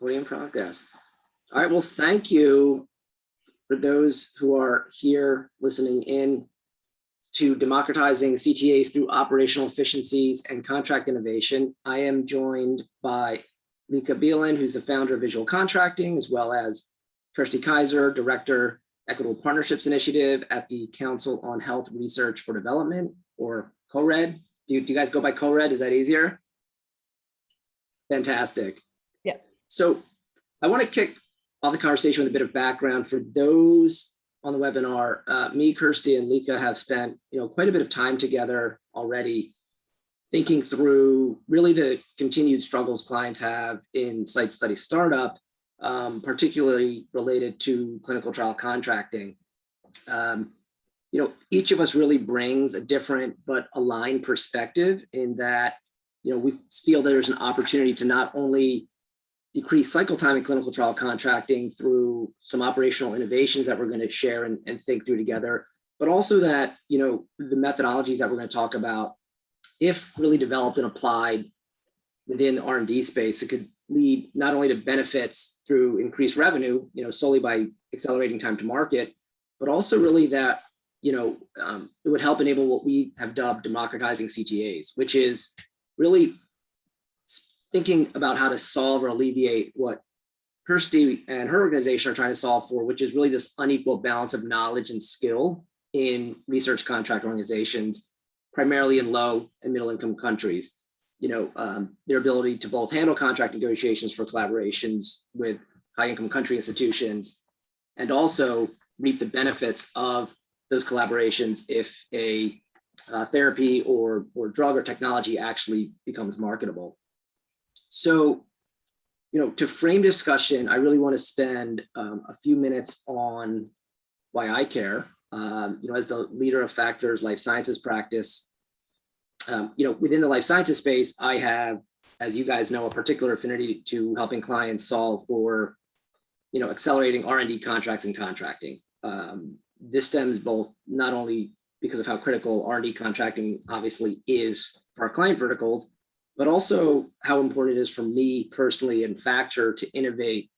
Recording progress. All right, well, thank you for those who are here listening in to Democratizing CTAs through Operational Efficiencies and Contract Innovation. I am joined by Lika Bielen, who's the founder of Visual Contracting, as well as Kirsty Kaiser, Director, Equitable Partnerships Initiative at the Council on Health Research for Development, or CORED. Do you guys go by CORED? Is that easier? Fantastic. Yeah. So I want to kick off the conversation with a bit of background for those on the webinar. Me, Kirsty, and Lika have spent quite a bit of time together already, thinking through really the continued struggles clients have in site study startup, particularly related to clinical trial contracting. Each of us really brings a different but aligned perspective in that we feel there's an opportunity to not only decrease cycle time in clinical trial contracting through some operational innovations that we're going to share and think through together, but also that, the methodologies that we're going to talk about, if really developed and applied within the R&D space, it could lead not only to benefits through increased revenue, solely by accelerating time to market, but also really that, it would help enable what we have dubbed democratizing CTAs, which is really thinking about how to solve or alleviate what Kirsty and her organization are trying to solve for, which is really this unequal balance of knowledge and skill in research contract organizations, primarily in low and middle income countries. Their ability to both handle contract negotiations for collaborations with high income country institutions, and also reap the benefits of those collaborations if a therapy or drug or technology actually becomes marketable. So, to frame discussion, I really want to spend a few minutes on why I care. As the leader of Factor's life sciences practice, within the life sciences space, I have, as you guys know, a particular affinity to helping clients solve for, accelerating R&D contracts and contracting. This stems both not only because of how critical R&D contracting obviously is for our client verticals, but also how important it is for me personally and Factor to innovate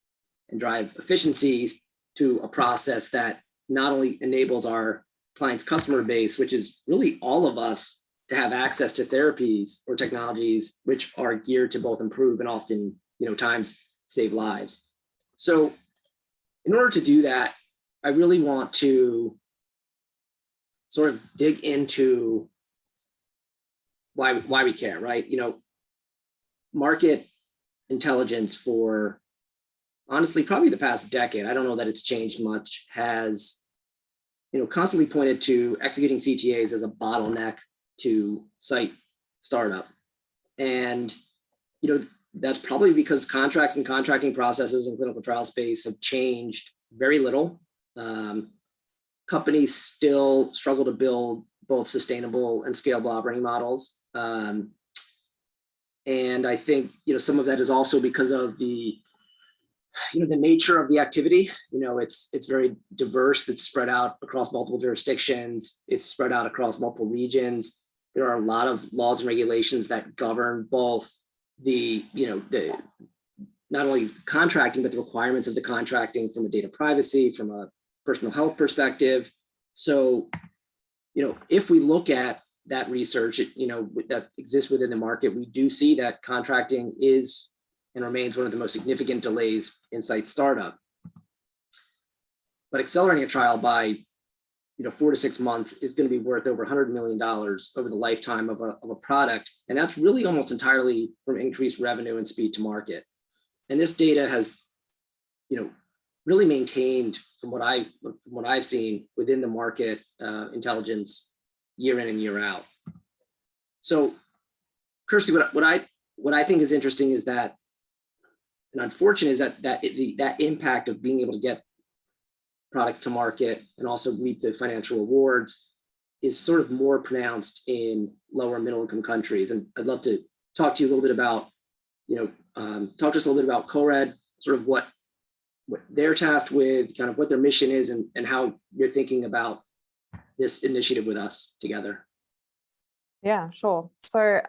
and drive efficiencies to a process that not only enables our clients' customer base, which is really all of us, to have access to therapies or technologies which are geared to both improve and often, times save lives. So in order to do that, I really want to sort of dig into why we care, right? Market intelligence for, honestly, probably the past decade, I don't know that it's changed much, has, constantly pointed to executing CTAs as a bottleneck to site startup. And, that's probably because contracts and contracting processes in clinical trial space have changed very little. Companies still struggle to build both sustainable and scalable operating models. And I think, some of that is also because of the nature of the activity. It's very diverse. It's spread out across multiple jurisdictions. It's spread out across multiple regions. There are a lot of laws and regulations that govern both the not only contracting, but the requirements of the contracting from a data privacy, from a personal health perspective. So, if we look at that research, that exists within the market, we do see that contracting is and remains one of the most significant delays in site startup. But accelerating a trial by 4 to 6 months is going to be worth over $100 million over the lifetime of a product. And that's really almost entirely from increased revenue and speed to market. And this data has, really maintained from what I've seen within the market intelligence year in and year out. So, Kirsty, what I think is interesting is that, and unfortunate, is that impact of being able to get products to market and also reap the financial rewards is sort of more pronounced in lower middle income countries. And I'd love to talk to you a little bit about, talk to us a little bit about CORED, sort of what they're tasked with, kind of what their mission is, and how you're thinking about this initiative with us together. Yeah, sure. So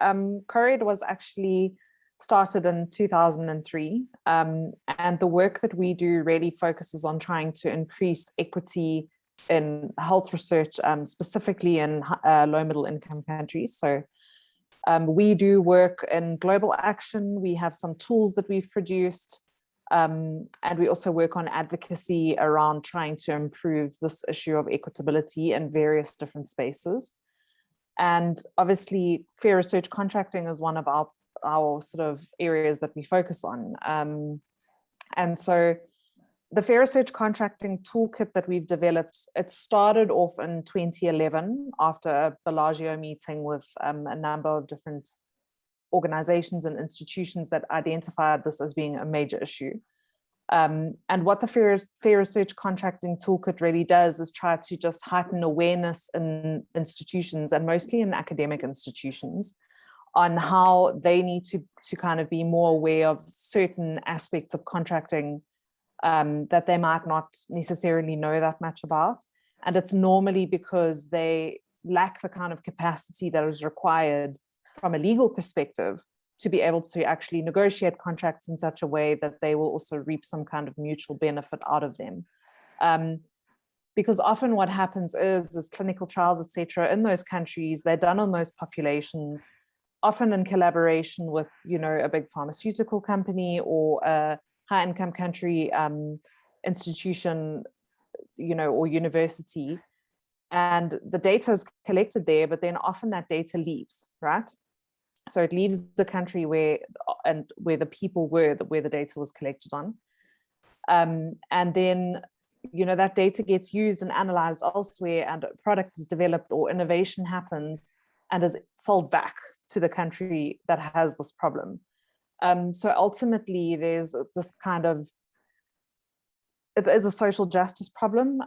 CORED was actually started in 2003. And the work that we do really focuses on trying to increase equity in health research, specifically in low middle income countries. So we do work in global action. We have some tools that we've produced. And we also work on advocacy around trying to improve this issue of equitability in various different spaces. And obviously, fair research contracting is one of our sort of areas that we focus on. And so the fair research contracting toolkit that we've developed, it started off in 2011 after a Bellagio meeting with a number of different organizations and institutions that identified this as being a major issue. And what the fair research contracting toolkit really does is try to just heighten awareness in institutions, and mostly in academic institutions, on how they need to kind of be more aware of certain aspects of contracting that they might not necessarily know that much about. And it's normally because they lack the kind of capacity that is required from a legal perspective to be able to actually negotiate contracts in such a way that they will also reap some kind of mutual benefit out of them. Because often what happens is clinical trials, et cetera, in those countries, they're done on those populations, often in collaboration with, a big pharmaceutical company or a high income country institution, or university. And the data is collected there, but then often that data leaves, right? So it leaves the country where the people were, where the data was collected on. And then, that data gets used and analyzed elsewhere, and a product is developed or innovation happens and is sold back to the country that has this problem. So ultimately, there's this kind of, it is a social justice problem.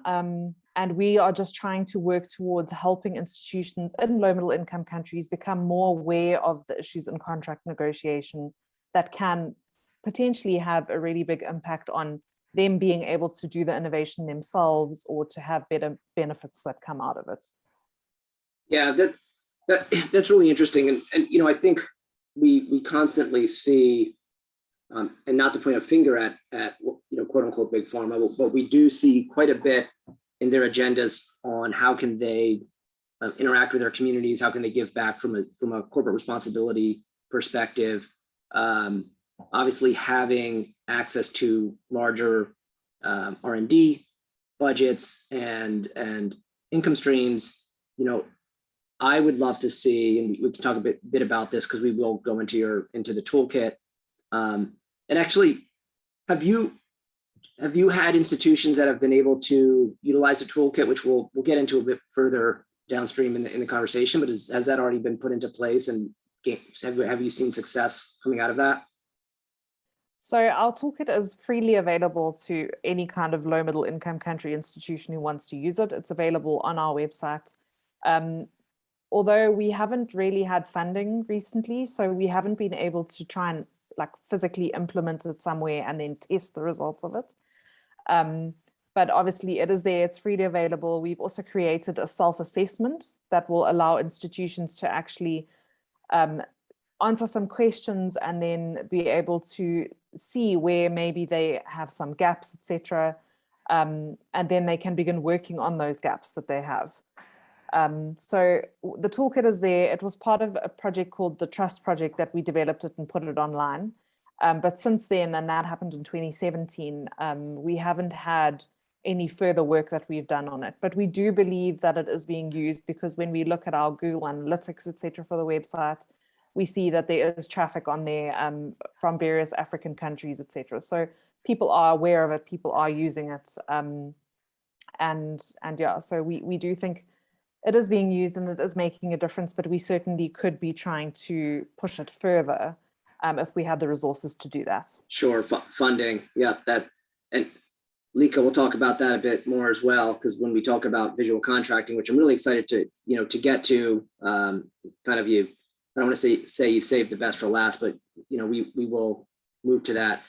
And we are just trying to work towards helping institutions in low middle income countries become more aware of the issues in contract negotiation that can potentially have a really big impact on them being able to do the innovation themselves or to have better benefits that come out of it. Yeah, that's really interesting. And I think we constantly see, and not to point a finger at quote unquote big pharma, but we do see quite a bit in their agendas on how can they interact with their communities, how can they give back from a corporate responsibility perspective. Obviously, having access to larger R&D budgets and income streams, I would love to see, and we can talk a bit about this because we will go into the toolkit. And actually, have you had institutions that have been able to utilize the toolkit, which we'll get into a bit further downstream in the conversation, but has that already been put into place, and have you seen success coming out of that? So our toolkit is freely available to any kind of low middle income country institution who wants to use it. It's available on our website. Although we haven't really had funding recently, so we haven't been able to try and physically implement it somewhere and then test the results of it. But obviously it is there, it's freely available. We've also created a self-assessment that will allow institutions to actually answer some questions and then be able to see where maybe they have some gaps, etc. And then they can begin working on those gaps that they have. So the toolkit is there. It was part of a project called the Trust Project that we developed it and put it online. But since then, and that happened in 2017, we haven't had any further work that we've done on it. But we do believe that it is being used, because when we look at our Google Analytics, etc., for the website, we see that there is traffic on there from various African countries, etc. So people are aware of it, people are using it. And yeah, so we do think it is being used and it is making a difference, but we certainly could be trying to push it further if we had the resources to do that. Sure, funding, yeah, and Lika will talk about that a bit more as well, because when we talk about visual contracting, which I'm really excited to get to, kind of I don't want to say you saved the best for last, but we will move to that.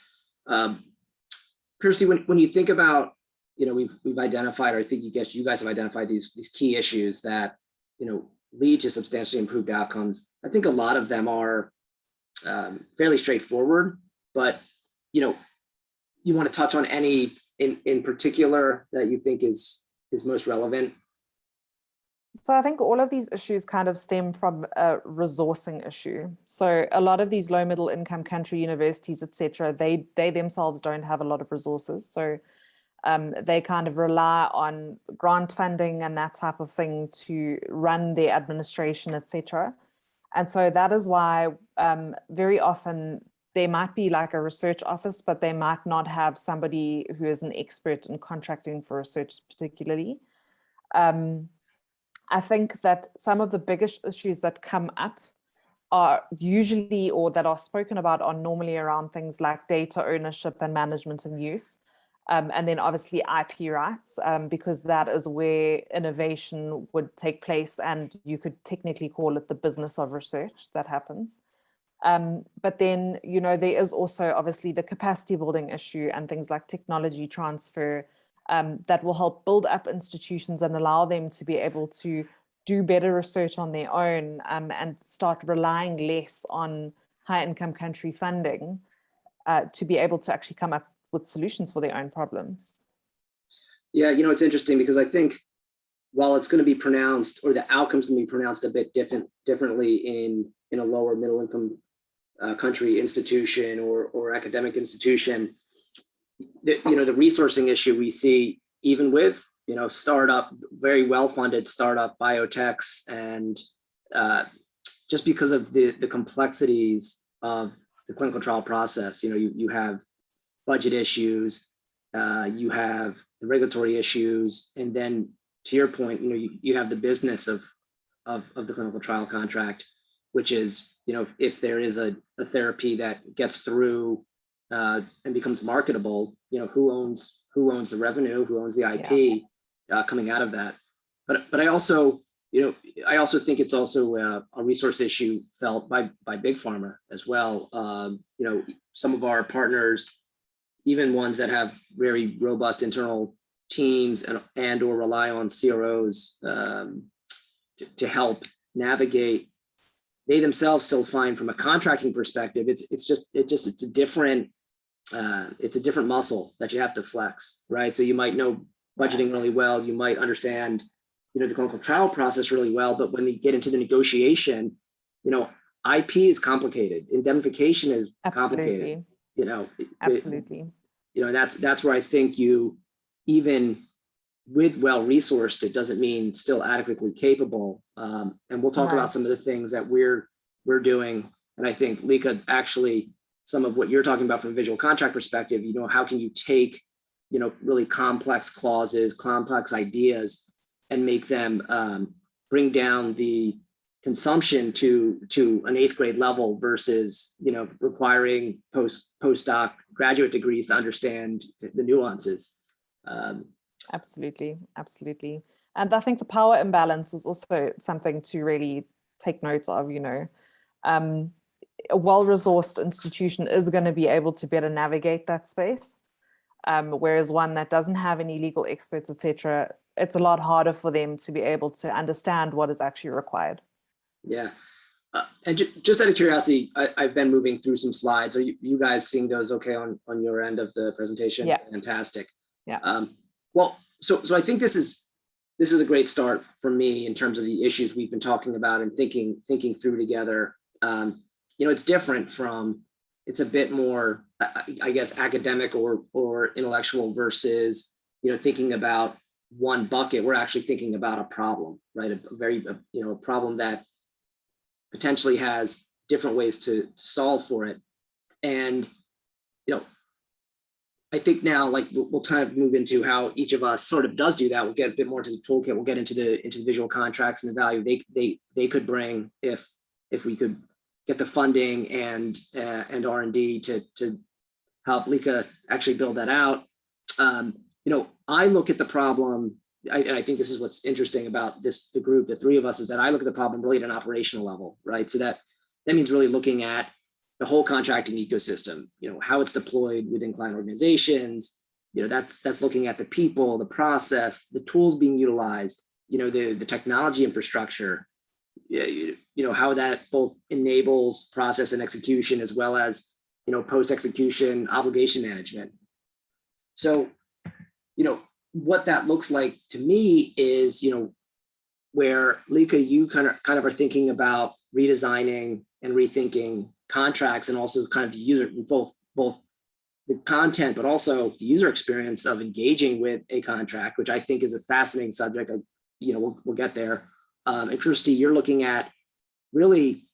Kirsty, when you think about, we've identified, or I think you guys have identified these key issues that lead to substantially improved outcomes. I think a lot of them are fairly straightforward, but you want to touch on any in particular that you think is most relevant? So I think all of these issues kind of stem from a resourcing issue. So a lot of these low middle income country universities, etc., they themselves don't have a lot of resources. So they kind of rely on grant funding and that type of thing to run their administration, etc. And so that is why very often there might be like a research office, but they might not have somebody who is an expert in contracting for research particularly. I think that some of the biggest issues that come up are usually, or that are spoken about, are normally around things like data ownership and management and use. And then obviously IP rights, because that is where innovation would take place, and you could technically call it the business of research that happens. But then, there is also obviously the capacity building issue and things like technology transfer that will help build up institutions and allow them to be able to do better research on their own, and start relying less on high income country funding to be able to actually come up with solutions for their own problems. Yeah, it's interesting because I think while it's going to be pronounced, or the outcome's going to be pronounced a bit differently in a lower middle income country institution or academic institution, the resourcing issue we see even with startup, very well-funded startup biotechs, and just because of the complexities of the clinical trial process, you have budget issues, you have the regulatory issues, and then to your point, you have the business of the clinical trial contract, which is, if there is a therapy that gets through and becomes marketable, who owns the revenue, who owns the IP coming out of that. But I also think it's also a resource issue felt by big pharma as well. Some of our partners, even ones that have very robust internal teams and or rely on CROs to help navigate, they themselves still find from a contracting perspective, it's a different muscle that you have to flex, right? So you might know budgeting really well, you might understand the clinical trial process really well, but when you get into the negotiation, IP is complicated, indemnification is complicated. Absolutely. That's where I think even with well-resourced, it doesn't mean still adequately capable. And we'll talk about some of the things that we're doing. And I think, Lika, actually, some of what you're talking about from a visual contract perspective, how can you take, really complex clauses, complex ideas, and make them bring down the consumption to an 8th grade level versus, requiring postdoc graduate degrees to understand the nuances. Absolutely. And I think the power imbalance is also something to really take note of. A well-resourced institution is going to be able to better navigate that space, whereas one that doesn't have any legal experts, etc., it's a lot harder for them to be able to understand what is actually required. Yeah. And just out of curiosity, I've been moving through some slides. Are you guys seeing those okay on your end of the presentation? Yeah. Fantastic. Yeah. Well, so I think this is a great start for me in terms of the issues we've been talking about and thinking through together. It's different from, it's a bit more, I guess, academic or intellectual versus, thinking about one bucket. We're actually thinking about a problem, right? A problem that potentially has different ways to solve for it. And, I think now, like, we'll kind of move into how each of us sort of does do that. We'll get a bit more to the toolkit. We'll get into the visual contracts and the value they could bring if we could get the funding and R&D to help Lika actually build that out. I look at the problem, and I think this is what's interesting about the group, the three of us, is that I look at the problem really at an operational level, right? So that means really looking at the whole contracting ecosystem, how it's deployed within client organizations, that's looking at the people, the process, the tools being utilized, the technology infrastructure, how that both enables process and execution, as well as, post-execution obligation management. So, what that looks like to me is, where Lika, you kind of are thinking about redesigning and rethinking contracts, and also kind of the user, both the content, but also the user experience of engaging with a contract, which I think is a fascinating subject. We'll get there. And Kirsty, you're looking at really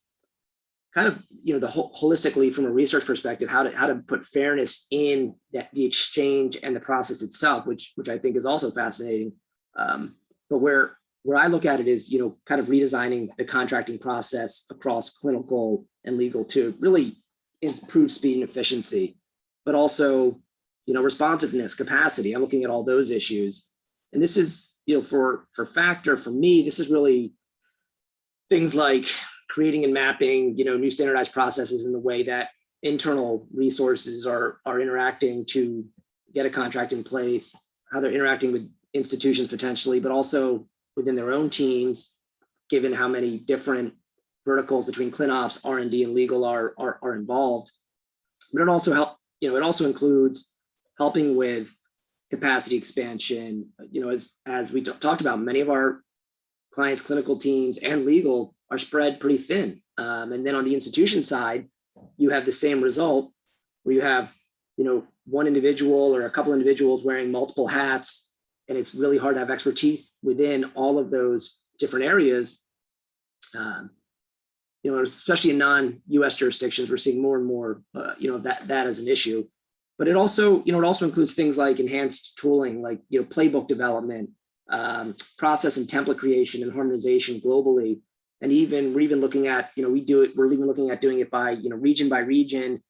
kind of, the whole holistically from a research perspective, how to put fairness in the exchange and the process itself, which I think is also fascinating. But where I look at it is, kind of redesigning the contracting process across clinical and legal to really improve speed and efficiency, but also, responsiveness, capacity. I'm looking at all those issues. And this is, for Factor, for me, this is really things like creating and mapping, new standardized processes in the way that internal resources are interacting to get a contract in place, how they're interacting with institutions potentially, but also within their own teams, given how many different verticals between ClinOps, R&D, and legal are involved. But it also includes helping with capacity expansion. As we talked about, many of our clients' clinical teams and legal are spread pretty thin. And then on the institution side, you have the same result where you have, one individual or a couple individuals wearing multiple hats, and it's really hard to have expertise within all of those different areas. Especially in non-US jurisdictions, we're seeing more and more, that as an issue. But it also includes things like enhanced tooling, like, playbook development, process and template creation and harmonization globally. And we're even looking at, we're even looking at doing it by, region by region.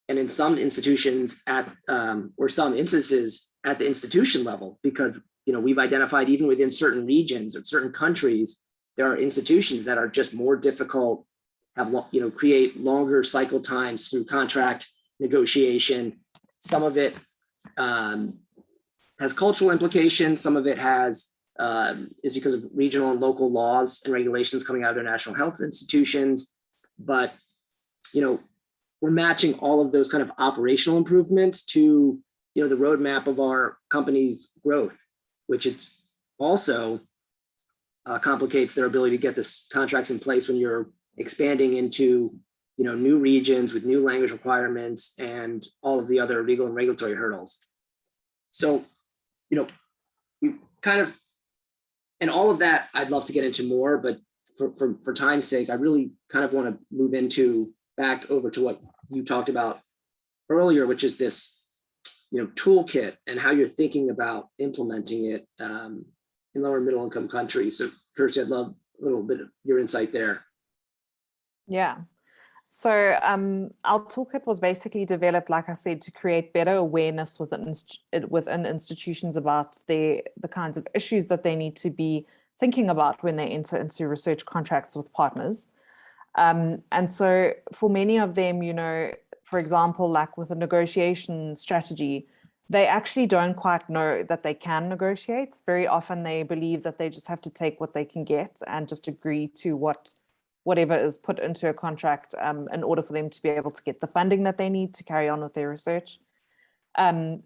And in some institutions or some instances at the institution level, because, we've identified even within certain regions or certain countries, there are institutions that are just more difficult, create longer cycle times through contract negotiation. Some of it has cultural implications. Some of it is because of regional and local laws and regulations coming out of their national health institutions. But, we're matching all of those kind of operational improvements to, the roadmap of our company's growth, which it's also complicates their ability to get this contracts in place when you're expanding into, new regions with new language requirements and all of the other legal and regulatory hurdles. So, we've kind of, and all of that I'd love to get into more, but for time's sake, I really kind of want to move back over to what you talked about earlier, which is this, toolkit and how you're thinking about implementing it in lower and middle income countries. So Kirsty, I'd love a little bit of your insight there. Yeah. So our toolkit was basically developed, like I said, to create better awareness within institutions about the kinds of issues that they need to be thinking about when they enter into research contracts with partners. And so for many of them, for example, like with a negotiation strategy, they actually don't quite know that they can negotiate. Very often they believe that they just have to take what they can get and just agree to whatever is put into a contract in order for them to be able to get the funding that they need to carry on with their research.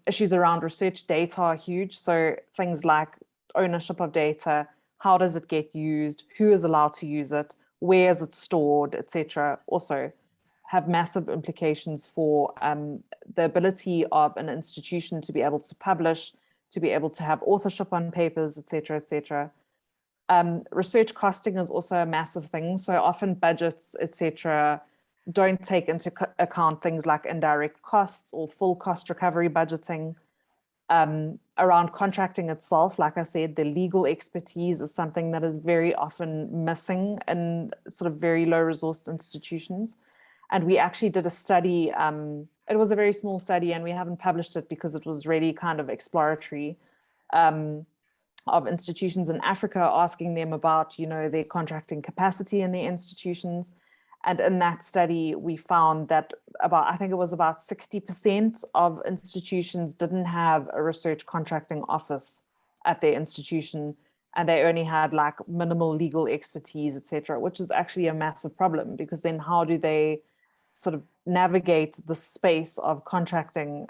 Issues around research data are huge. So things like ownership of data, how does it get used, who is allowed to use it, where is it stored, etc. also have massive implications for the ability of an institution to be able to publish, to be able to have authorship on papers, etc., etc. Research costing is also a massive thing. So often budgets, etc., don't take into account things like indirect costs or full cost recovery budgeting. Around contracting itself, like I said, the legal expertise is something that is very often missing in sort of very low resourced institutions. And we actually did a study, it was a very small study and we haven't published it because it was really kind of exploratory, of institutions in Africa, asking them about, their contracting capacity in their institutions. And in that study, we found that I think it was about 60% of institutions didn't have a research contracting office at their institution. and they only had like minimal legal expertise, etc., which is actually a massive problem, because then how do they sort of navigate the space of contracting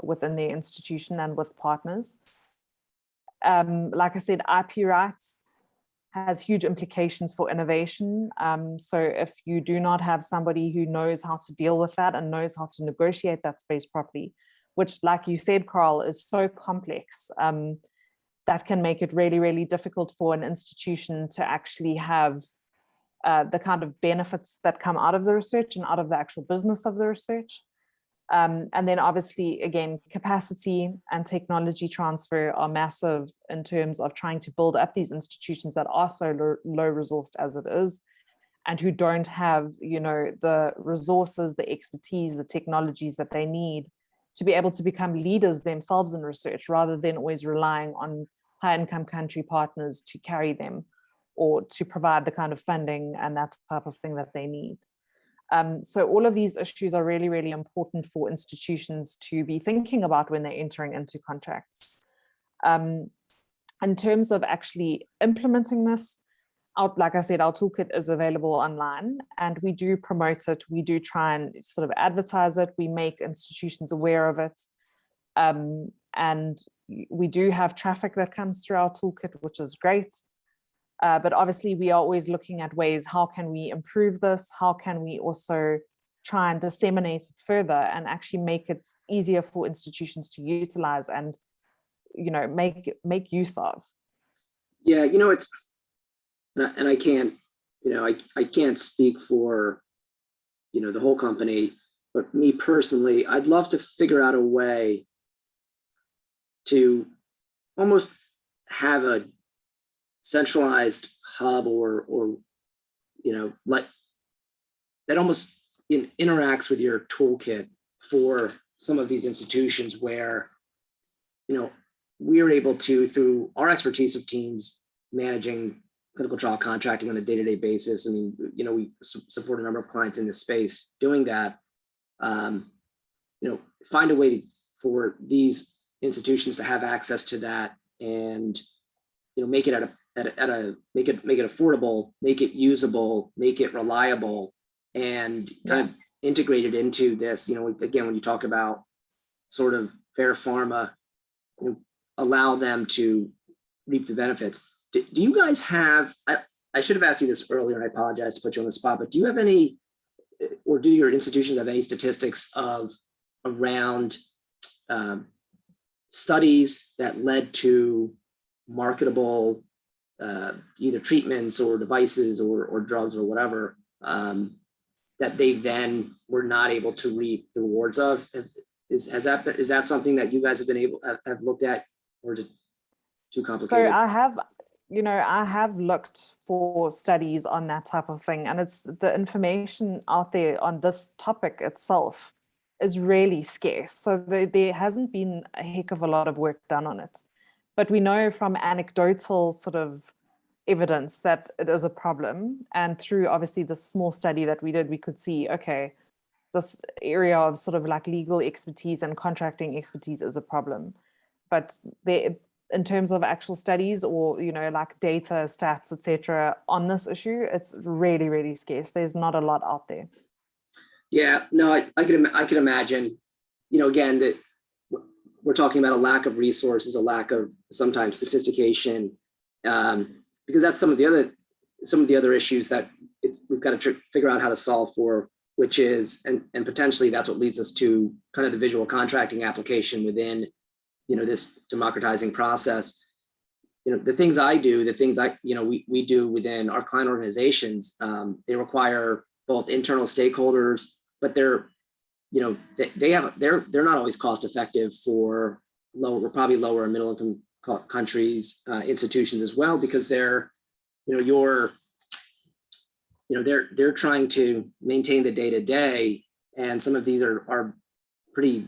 within their institution and with partners? Like I said, IP rights has huge implications for innovation. So if you do not have somebody who knows how to deal with that and knows how to negotiate that space properly, which, like you said, Carl, is so complex, that can make it really, really difficult for an institution to actually have the kind of benefits that come out of the research and out of the actual business of the research. And then obviously, again, capacity and technology transfer are massive in terms of trying to build up these institutions that are so low resourced as it is, and who don't have, you know, the resources, the expertise, the technologies that they need to be able to become leaders themselves in research, rather than always relying on high income country partners to carry them or to provide the kind of funding and that type of thing that they need. So all of these issues are really, really important for institutions to be thinking about when they're entering into contracts. In terms of actually implementing this, like I said, our toolkit is available online, and we do promote it. We do try and sort of advertise it. We make institutions aware of it. And we do have traffic that comes through our toolkit, which is great. But obviously, we are always looking at ways, how can we improve this? How can we also try and disseminate it further and actually make it easier for institutions to utilize and, you know, make use of? Yeah, you know, it's, and I can't, you know, I can't speak for, you know, the whole company, but me personally, I'd love to figure out a way to almost have a centralized hub or you know, like that almost interacts with your toolkit for some of these institutions where, you know, we're able to, through our expertise of teams managing clinical trial contracting on a day-to-day basis. I mean, you know, we support a number of clients in this space doing that. You know, find a way for these institutions to have access to that, and, you know, make it make it affordable, make it usable, make it reliable, and kind of integrate it into this. You know, again, when you talk about sort of fair pharma, you know, allow them to reap the benefits. Do you guys have, I should have asked you this earlier, and I apologize to put you on the spot, but do you have any, or do your institutions have any statistics around studies that led to marketable either treatments or devices or drugs or whatever, that they then were not able to reap the rewards of? Is that something that you guys have been able have looked at, or is it too complicated? So I have looked for studies on that type of thing, and it's the information out there on this topic itself is really scarce. So there hasn't been a heck of a lot of work done on it. But we know from anecdotal sort of evidence that it is a problem. And through obviously the small study that we did, we could see, okay, this area of sort of like legal expertise and contracting expertise is a problem. But in terms of actual studies or, you know, like data, stats, etc., on this issue, it's really, really scarce. There's not a lot out there. Yeah, no, I can imagine, you know, again, that we're talking about a lack of resources, a lack of sometimes sophistication, because that's some of the other issues that we've got to figure out how to solve for, which is, and potentially that's what leads us to kind of the visual contracting application within, you know, this democratizing process. You know, the things I do, you know, we do within our client organizations, they require both internal stakeholders, but they're, you know, they're not always cost effective for probably lower and middle income countries, institutions as well, because they're, you know, they're trying to maintain the day to day, and some of these are pretty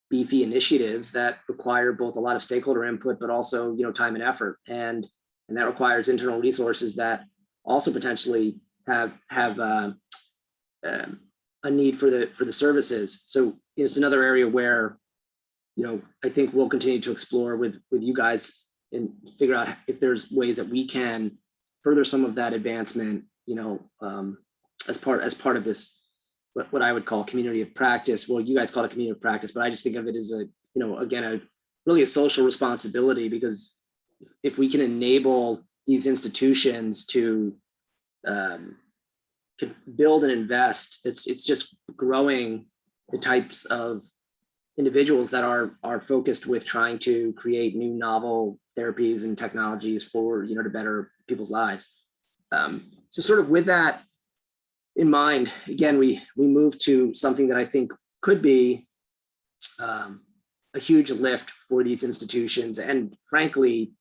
beefy initiatives that require both a lot of stakeholder input, but also, you know, time and effort, and that requires internal resources that also potentially have a need for the services. So it's another area where, you know, I think we'll continue to explore with you guys and figure out if there's ways that we can further some of that advancement, as part of this, what I would call community of practice. Well, you guys call it community of practice, but I just think of it as again, really a social responsibility, because if we can enable these institutions to build and invest, it's just growing the types of individuals that are focused with trying to create new novel therapies and technologies for, to better people's lives. So sort of with that in mind, again, we move to something that I think could be a huge lift for these institutions and frankly,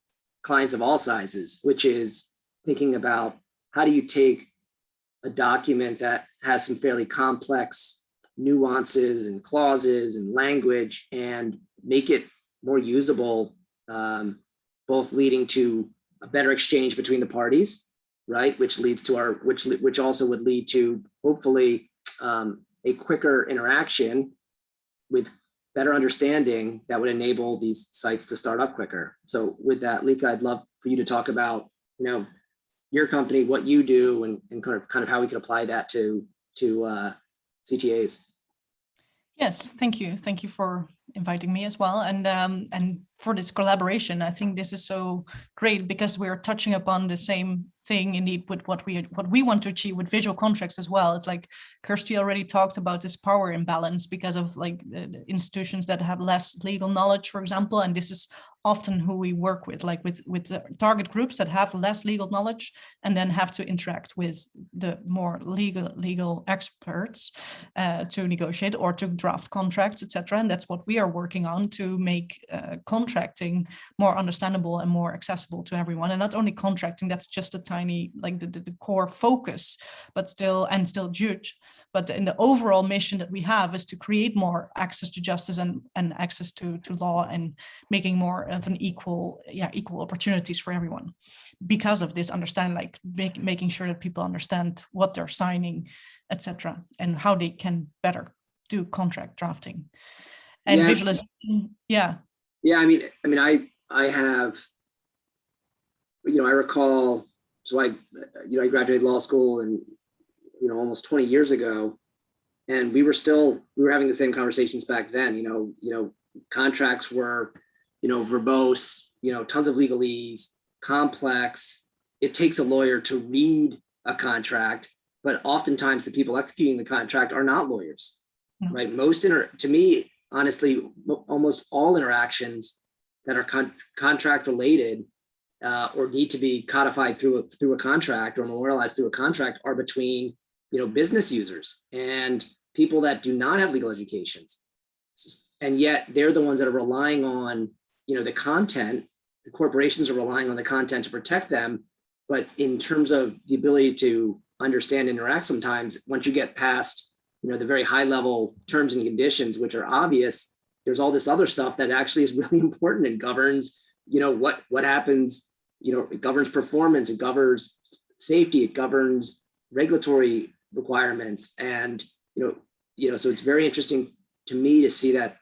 clients of all sizes, which is thinking about how do you take a document that has some fairly complex nuances and clauses and language and make it more usable, both leading to a better exchange between the parties, right? Which leads to which also would lead to hopefully a quicker interaction with better understanding that would enable these sites to start up quicker. So with that, Lika, I'd love for you to talk about, your company, what you do, and kind of how we could apply that to CTAs. Yes, thank you. Thank you for inviting me as well, and for this collaboration. I think this is so great because we're touching upon the same thing indeed with what we want to achieve with visual contracts as well. It's like Kirsty already talked about this power imbalance because of like the institutions that have less legal knowledge, for example, and this is often who we work with, like with the target groups that have less legal knowledge and then have to interact with the more legal experts to negotiate or to draft contracts, etc. And that's what we are working on to make contracting more understandable and more accessible to everyone. And not only contracting, that's just a tiny, like the core focus, but still huge. But in the overall mission that we have is to create more access to justice and access to law and making more of an equal opportunities for everyone because of this understanding, like making sure that people understand what they're signing, etc., and how they can better do contract drafting and visualization. Yeah. I mean, I have, I recall, so I graduated law school and, almost 20 years ago, and we were having the same conversations back then. Contracts were, verbose, tons of legalese, complex. It takes a lawyer to read a contract, but oftentimes the people executing the contract are not lawyers, right? To me, honestly, almost all interactions that are contract related or need to be codified through a contract or memorialized through a contract are between, business users and people that do not have legal educations. And yet they're the ones that are relying on, the content. The corporations are relying on the content to protect them. But in terms of the ability to understand and interact, sometimes once you get past, the very high level terms and conditions, which are obvious, there's all this other stuff that actually is really important and governs, what happens, it governs performance, it governs safety, it governs regulatory requirements. And, so it's very interesting to me to see that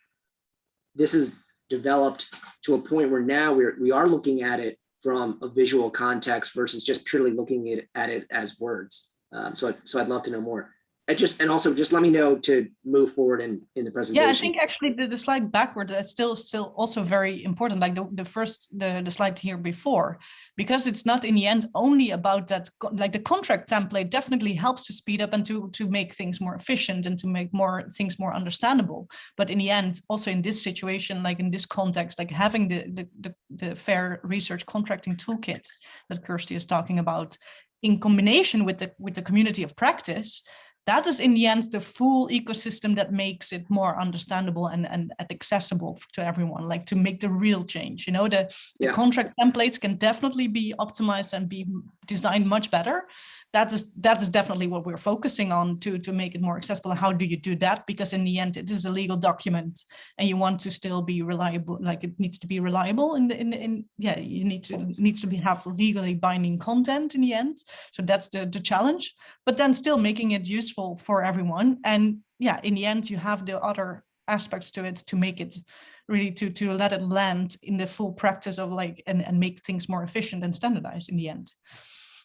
this is developed to a point where now we are looking at it from a visual context versus just purely looking at it as words. So I'd love to know more. And also just let me know to move forward in the presentation. Yeah, I think actually the slide backwards, that's still also very important, like the slide here before, because it's not in the end only about that, like the contract template definitely helps to speed up and to make things more efficient and to make things more understandable. But in the end, also in this situation, like in this context, like having the fair research contracting toolkit that Kirsty is talking about in combination with the community of practice, that is in the end the full ecosystem that makes it more understandable and accessible to everyone, like to make the real change. The contract templates can definitely be optimized and be designed much better. That is definitely what we're focusing on to make it more accessible. And how do you do that? Because in the end, it is a legal document and you want to still be reliable, like it needs to be reliable you needs to have legally binding content in the end. So that's the challenge, but then still making it useful for everyone. And in the end, you have the other aspects to it to make it really to let it land in the full practice of like and make things more efficient and standardized in the end.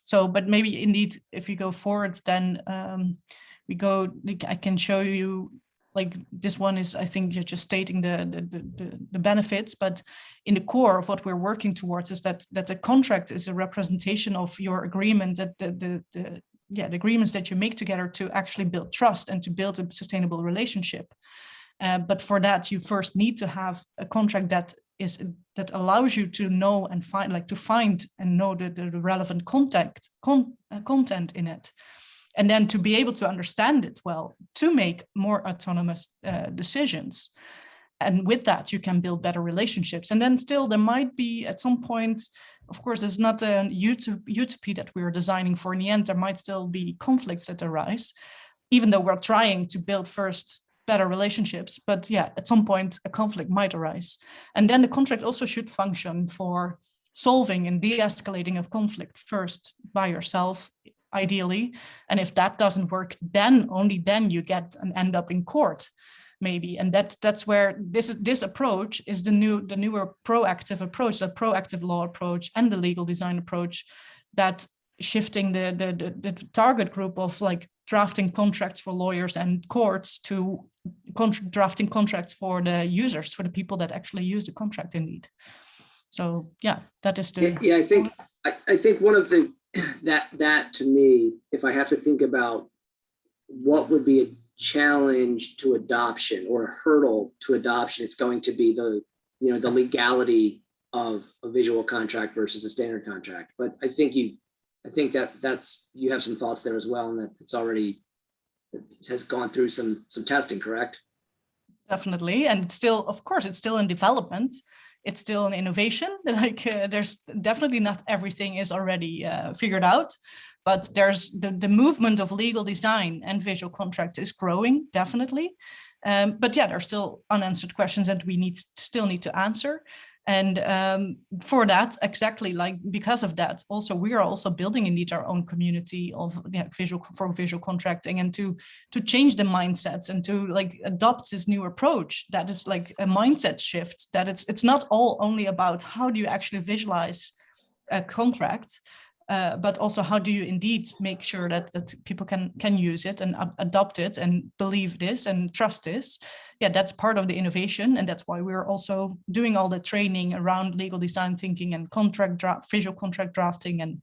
So, but maybe indeed, if you go forward, then I can show you, like this one is, I think you're just stating the benefits, but in the core of what we're working towards is that the contract is a representation of your agreement, that the agreements that you make together to actually build trust and to build a sustainable relationship. But for that, you first need to have a contract that allows you to know and find and know the relevant content in it. And then to be able to understand it well, to make more autonomous decisions. And with that, you can build better relationships. And then still there might be at some point, of course, it's not a utopia that we're designing for. In the end, there might still be conflicts that arise, even though we're trying to build first better relationships. But yeah, at some point, a conflict might arise. And then the contract also should function for solving and de-escalating of conflict first by yourself, ideally. And if that doesn't work, then only then you get and end up in court, maybe. And that's where this approach is the newer proactive approach, the proactive law approach and the legal design approach, that shifting the target group of like drafting contracts for lawyers and courts to drafting contracts for the users, for the people that actually use the contract indeed. So yeah, that is the I think one of the that to me, if I have to think about what would be a challenge to adoption or a hurdle to adoption, it's going to be the legality of a visual contract versus a standard contract. But I think you have some thoughts there as well, and that it has gone through some testing, correct? Definitely, and it's still, of course, it's still in development. It's still an innovation. Like there's definitely not everything is already figured out, but there's the movement of legal design and visual contract is growing, definitely. But yeah, there are still unanswered questions that we still need to answer. And for that, exactly, like because of that, also we are also building indeed our own community of visual contracting, and to change the mindsets and to like adopt this new approach that is like a mindset shift, that it's not all only about how do you actually visualize a contract, but also how do you indeed make sure that people can use it and adopt it and believe this and trust this. Yeah, that's part of the innovation, and that's why we're also doing all the training around legal design thinking and visual contract drafting, and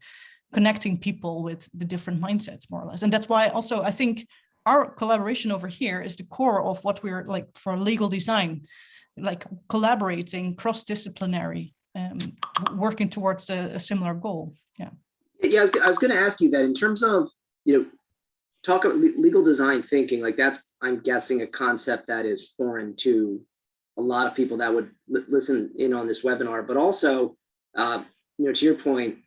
connecting people with the different mindsets, more or less. And that's why also I think our collaboration over here is the core of what we're like for legal design, like collaborating cross-disciplinary, working towards a similar goal. Yeah. Yeah, I was going to ask you that in terms of, talk about legal design thinking, like that's, I'm guessing, a concept that is foreign to a lot of people that would listen in on this webinar, but also, to your point,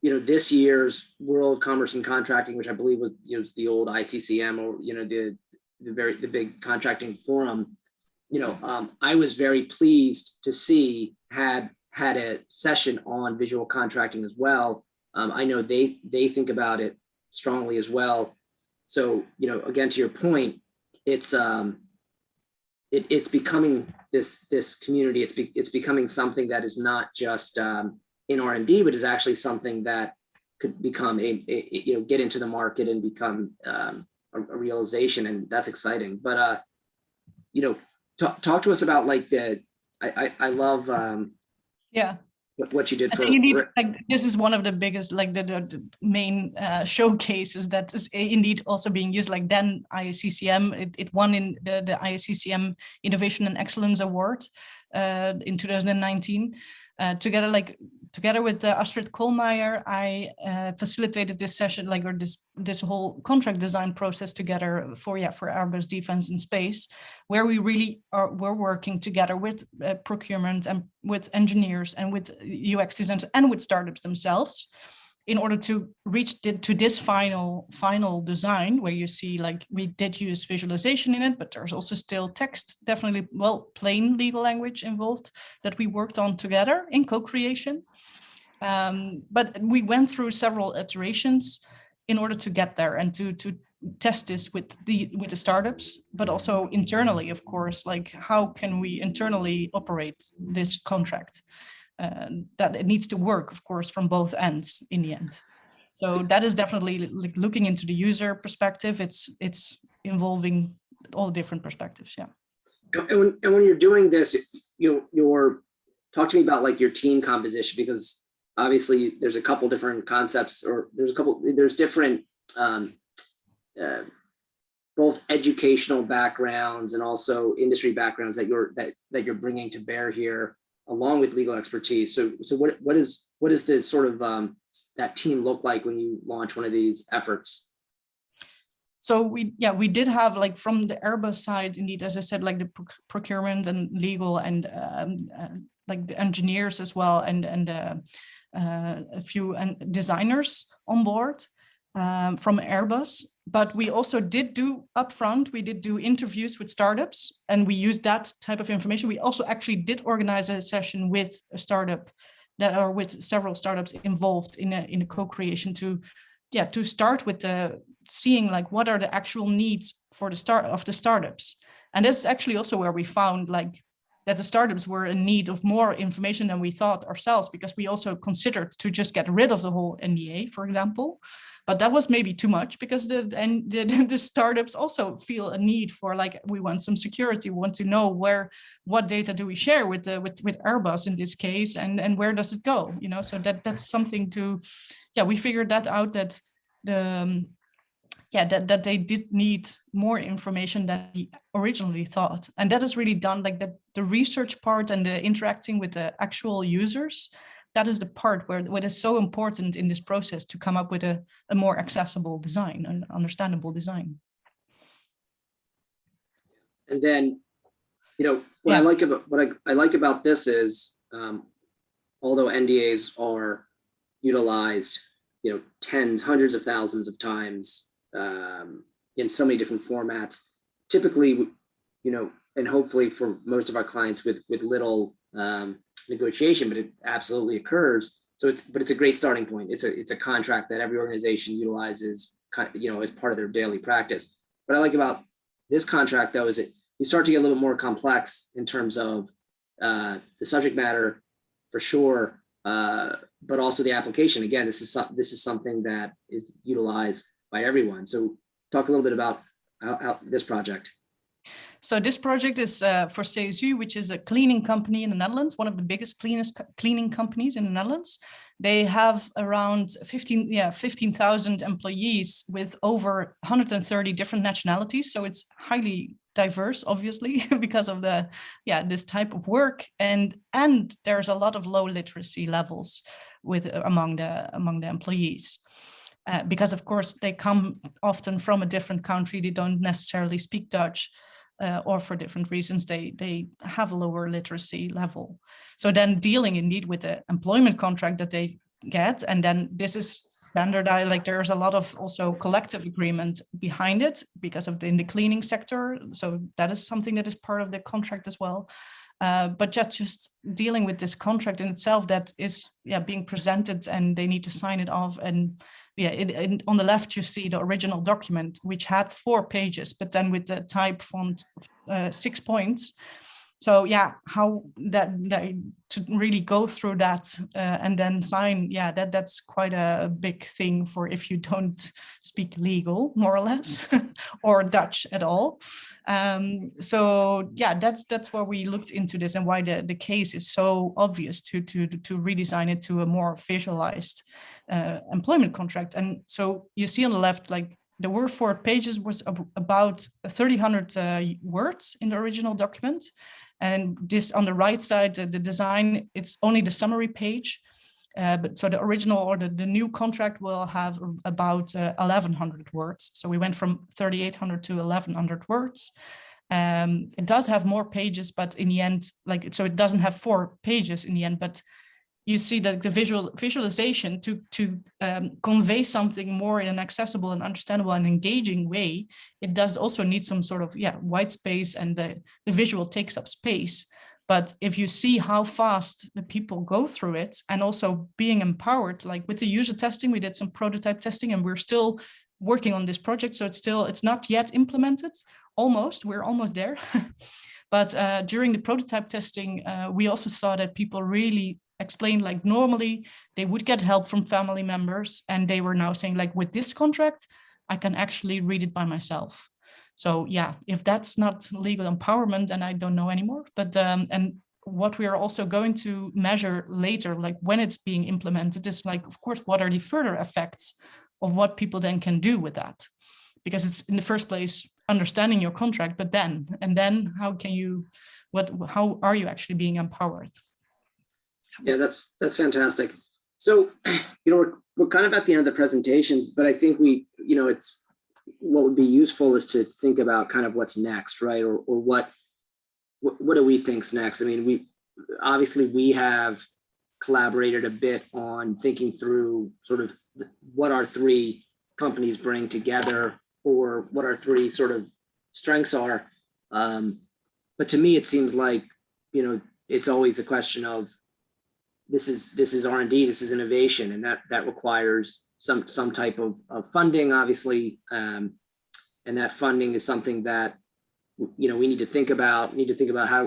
this year's World Commerce and Contracting, which I believe was, the old ICCM, or, the big contracting forum, I was very pleased to see had a session on visual contracting as well. I know they think about it strongly as well. So, again, to your point, it's becoming this community. It's becoming something that is not just in R&D, but is actually something that could become get into the market and become a realization, and that's exciting. But talk to us about like I love what you did for. This is one of the biggest, like the main showcases that is indeed also being used. Like then ICCM, it won in the ICCM Innovation and Excellence Award in 2019. Together with Astrid Koolmeijer, I facilitated this session, or this whole contract design process together for Airbus Defence and Space, where we really we're working together with procurement and with engineers and with UX designers and with startups themselves, in order to reach to this final design, where you see like we did use visualization in it, but there's also still text, definitely, plain legal language involved, that we worked on together in co-creation. But we went through several iterations in order to get there and to test this with the startups, but also internally, of course, like how can we internally operate this contract? That it needs to work, of course, from both ends in the end. So that is definitely like looking into the user perspective. It's involving all different perspectives. Yeah. And when you're doing this, you're talk to me about like your team composition, because obviously there's a couple different concepts, or there's different both educational backgrounds and also industry backgrounds that you're bringing to bear here, along with legal expertise. So what is the sort of that team look like when you launch one of these efforts? So we did have, like, from the Airbus side, indeed, as I said, like the procurement and legal and like the engineers as well, and a few designers on board from Airbus. But we also did do upfront, we did do interviews with startups, and we used that type of information. We also actually did organize a session with a startup with several startups involved in a co-creation to start with seeing like what are the actual needs for the startups. And that's actually also where we found like that the startups were in need of more information than we thought ourselves, because we also considered to just get rid of the whole NDA, for example. But that was maybe too much, because the startups also feel a need for, like, we want some security, we want to know what data do we share with Airbus in this case, and where does it go, so that's something to, we figured that out, that that they did need more information than we originally thought. And that is really done, like that the research part and the interacting with the actual users, that is the part where it is so important in this process to come up with a more accessible design, an understandable design. And then, what I like about this is, although NDAs are utilized, tens, hundreds of thousands of times in so many different formats, typically, and hopefully for most of our clients with little negotiation, but it absolutely occurs. So it's a great starting point. It's a contract that every organization utilizes, as part of their daily practice. What I like about this contract, though, is you start to get a little more complex in terms of the subject matter, for sure, but also the application. Again, this is something that is utilized by everyone. So talk a little bit about how this project. So this project is for CSU, which is a cleaning company in the Netherlands, one of the biggest cleaning companies in the Netherlands. They have around 15,000 employees with over 130 different nationalities. So it's highly diverse, obviously, because of this type of work. And there's a lot of low literacy levels among the employees. Because of course they come often from a different country, they don't necessarily speak Dutch, or for different reasons they have a lower literacy level. So then dealing indeed with the employment contract that they get, and then this is standardized, like there's a lot of also collective agreement behind it because of in the cleaning sector. So that is something that is part of the contract as well. But just dealing with this contract in itself that is being presented, and they need to sign it off. And on the left you see the original document, which had 4 pages, but then with the type font 6 points. So how that to really go through that and then sign, that's quite a big thing for if you don't speak legal, more or less, or Dutch at all. So that's where we looked into this, and why the case is so obvious to redesign it to a more visualized employment contract. And so you see on the left, like there were 4 pages, was about 300 words in the original document. And this on the right side, the design, it's only the summary page. But so the original or the new contract will have about 1,100 words. So we went from 3,800 to 1,100 words. It does have more pages, but in the end, so it doesn't have 4 pages in the end, but you see that the visualization to convey something more in an accessible and understandable and engaging way, it does also need some sort of white space, and the visual takes up space. But if you see how fast the people go through it, and also being empowered, like with the user testing, we did some prototype testing, and we're still working on this project. So it's not yet implemented. We're almost there. But during the prototype testing, we also saw that people really explained, like, normally they would get help from family members, and they were now saying, like, with this contract, I can actually read it by myself. So yeah, if that's not legal empowerment, then I don't know anymore. But and what we are also going to measure later, like when it's being implemented, is like, of course, what are the further effects of what people then can do with that? Because it's, in the first place, understanding your contract, but then how are you actually being empowered? Yeah, that's fantastic. So, we're kind of at the end of the presentation, but I think it's what would be useful is to think about kind of what's next, right? Or what do we think's next? I mean, we have collaborated a bit on thinking through sort of what our three companies bring together, or what our three sort of strengths are. But to me, it seems like, it's always a question of this is R&D, this is innovation, and that requires some type of funding, obviously. And that funding is something that, we need to think about.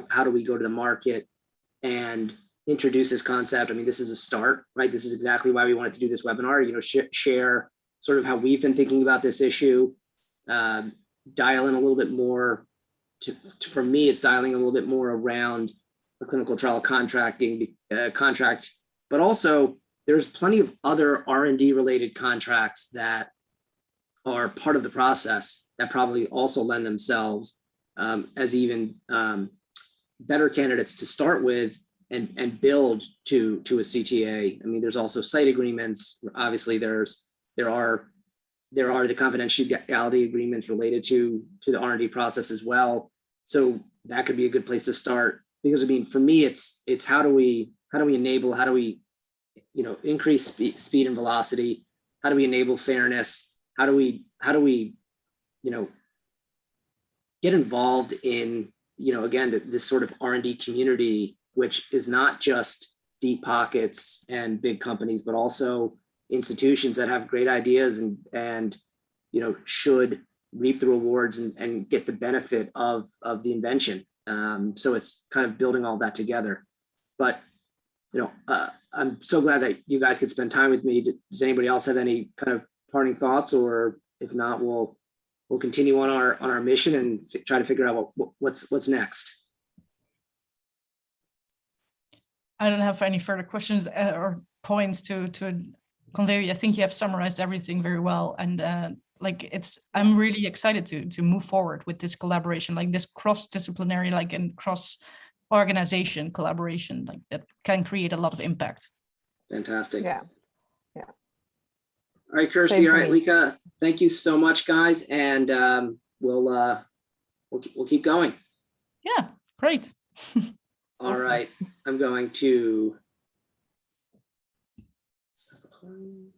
How do we go to the market and introduce this concept. I mean, this is a start, right? This is exactly why we wanted to do this webinar, share sort of how we've been thinking about this issue, dial in a little bit more for me, it's dialing a little bit more around the clinical trial contracting contract, but also there's plenty of other R&D related contracts that are part of the process that probably also lend themselves as even better candidates to start with and build to a CTA. I mean, there's also site agreements. Obviously, there are the confidentiality agreements related to the R&D process as well. So that could be a good place to start, because I mean, for me, it's how do we enable, how do we increase speed and velocity? How do we enable fairness? How do we get involved in again this sort of R&D community, which is not just deep pockets and big companies, but also institutions that have great ideas and should reap the rewards and get the benefit of the invention. So it's kind of building all that together. But I'm so glad that you guys could spend time with me. Does anybody else have any kind of parting thoughts, or if not, we'll continue on our mission and try to figure out what's next. I don't have any further questions or points to convey. I think you have summarized everything very well, and I'm really excited to move forward with this collaboration, like this cross-disciplinary, and cross-organization collaboration, that can create a lot of impact. Fantastic. Yeah. All right, Kirsty. All right, Lika. Thank you so much, guys, and we'll keep going. Yeah, great. All Awesome. right, I'm going to stop recording.